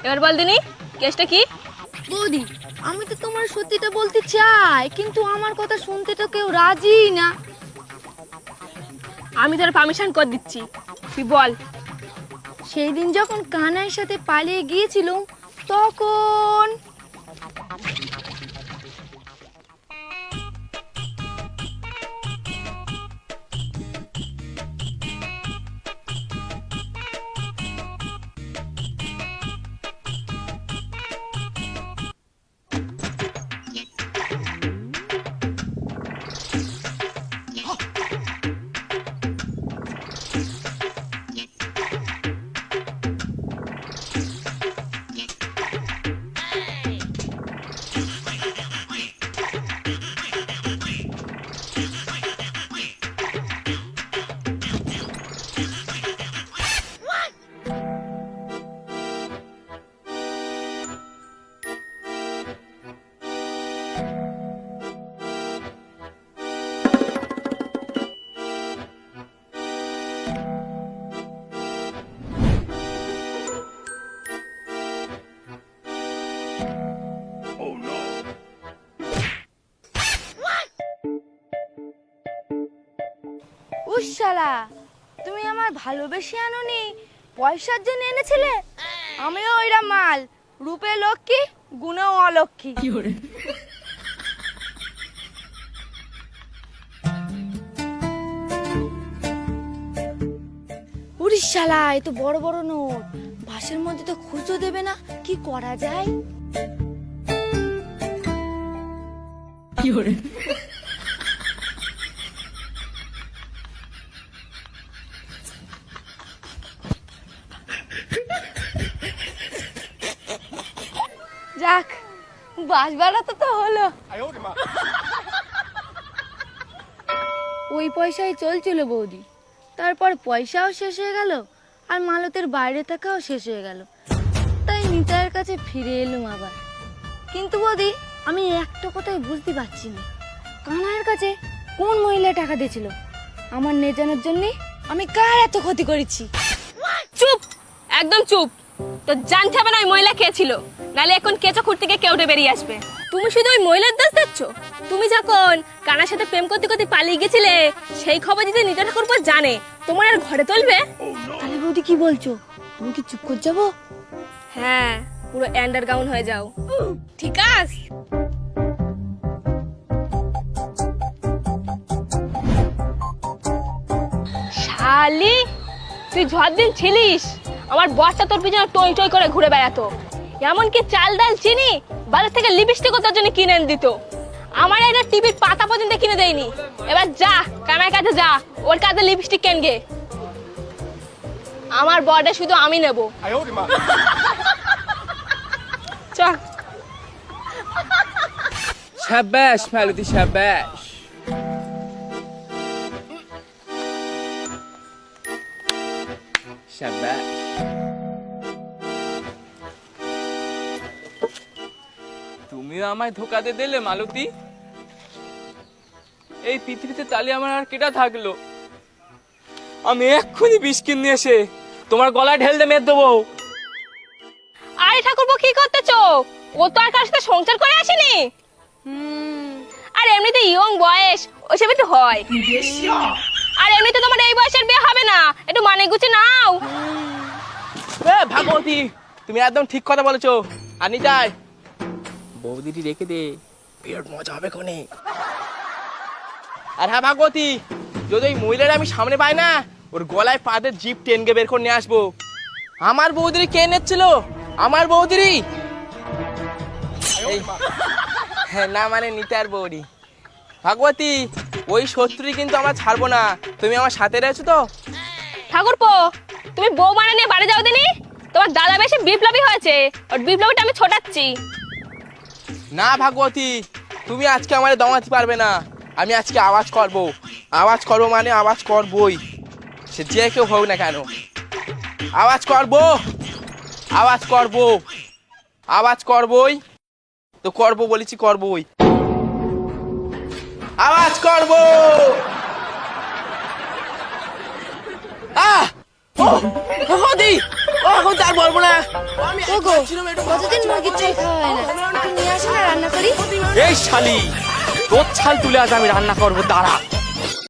এবার বল দিনি, কেসটা কি? বৌদি, আমি তো তোমার সত্যিটা বলতে চাই, কিন্তু আমার কথা শুনতে তো কেউ রাজি না। আমি তোর পারমিশন করে দিচ্ছি, তুই বল। সেই দিন যখন কানাইয়ের সাথে পালিয়ে গিয়েছিলাম তখন শালা, তুমি আমার ভালোবেসে আনোনি, পয়সার জন্য এনেছিলে। আমিও ওইরা মাল, রূপে লক্ষ্মী গুণেও অলক্ষ্মী। উড়ি শালা, এ তো বড় বড় নোট, বাসের মধ্যে তো খুঁজো দেবে না, কি করা যায়? যাক, বাস ভাড়াটা তো হলো। ওই পয়সায় চলছিল বৌদি, তারপর পয়সাও শেষ হয়ে গেল আর মালতের বাইরে থাকাও শেষ হয়ে গেল, তাই নিতাইয়ের কাছে ফিরে এলুম আবার। কিন্তু বৌদি, আমি একটা কথাই বুঝতে পারছি না, কানাইয়ের কাছে কোন মহিলা টাকা দিয়েছিল আমার নেজানোর জন্য? আমি কার এত ক্ষতি করেছি? চুপ, একদম চুপ। তো জানতে হবে না ওই মহিলা কে ছিল, নালে এখন কেঁচো খুঁড় থেকে কেউটে বেরিয়ে আসবে। তুমি শুধু ওই মহিলার দোষ দিচ্ছ। তুমি যখন কানার সাথে প্রেম করতে করতে পালিয়ে গেছিলে, সেই খবর যদি নিতা ঠাকুরপো জানে, তোমার আর ঘরে তুলবে? তাহলে বৌদি কি বলছো, আমি কি চুপ করে যাবো? হ্যাঁ, পুরো আন্ডারগ্রাউন্ড হয়ে যাও, ঠিক আছে? শালি, তুই ঝড়দিন ছিলিস, আমার বরটা তোর পিছনে টই টই করে ঘুরে বেড়াতো, এমনকি চাল ডাল চিনি বাজার থেকে লিপস্টিকও তোর জন্য কিনে এনে দিত। আমার একটা টিভির পাতা পর্যন্ত কিনে দেয়নি। এবার যা, কানার কাছে যা, ওর কাছে লিপস্টিক কেনগে। আমার বরটা শুধু আমি নেব। চল। শাবাশ মালতী, শাবাশ। শাবাশ। তুমিও আমায় ধোকা দিয়ে দিলে মালতী। এই পৃথিবীতে তালি আমার আর কেটা থাকলো? আমি এক্ষুনি বিষ কিনে এসে তোমার গলায় ঢেল দিয়ে মেরে দেবো। আরে ঠাকুরপো, কি করতেছো? ও তো আর কার সাথে সংসার করে আসেনি। আর এমনিতে ইয়ং বয়স, ওসব একটু হয়। আর এমনিতে তোমার এই বয়সের বিয়ে হবে না, একটু মানে গুছে নাও। ভাগবতী, তুমি একদম ঠিক কথা বলেছো। আনি যাই, বৌদিটি রেখে দে, বিরাট মজা হবে কোনে। আর হ্যাঁ ভাগবতী, যদি ওই মহিলার আমি সামনে পাই না, ওর গলায় পাদের জিপ টেনকে বের করে নিয়ে আসবো। আমার বৌদিরি কে নেচ্ছিল? আমার বৌদিরি? হ্যাঁ, না মানে নিতার বৌদি। ভাগবতী, ওই শত্রুই কিন্তু আমরা ছাড়বো না, তুমি আমার সাথে রয়েছো তো? ঠাকুরপো, তুমি বউ মানে নিয়ে বাড়ি যাও দিনি। তোমার দাদা বেশি বিপ্লবী হয়েছে, ওর বিপ্লবীটা আমি ছোটাচ্ছি। না ভাগবতী, তুমি আজকে আমারে দমাতে পারবে না। আমি আজকে আওয়াজ করবো, আওয়াজ করবো মানে আওয়াজ করবই, সে যে কেউ হোক না কেন। আওয়াজ করবো, আওয়াজ করবো, আওয়াজ করবই তো, করবো বলেছি, করবই। আওয়াজ করবো। আহ, ও ভাগবতী, ও ও এখন তার বলবো না। ওগো কতদিন মুরগির ছাল খাওয়া হয় না, একটু নিয়ে আসো না রান্না করি। এই শালি, তোর ছাল তুলে আজ আমি রান্না করবো, দাঁড়া।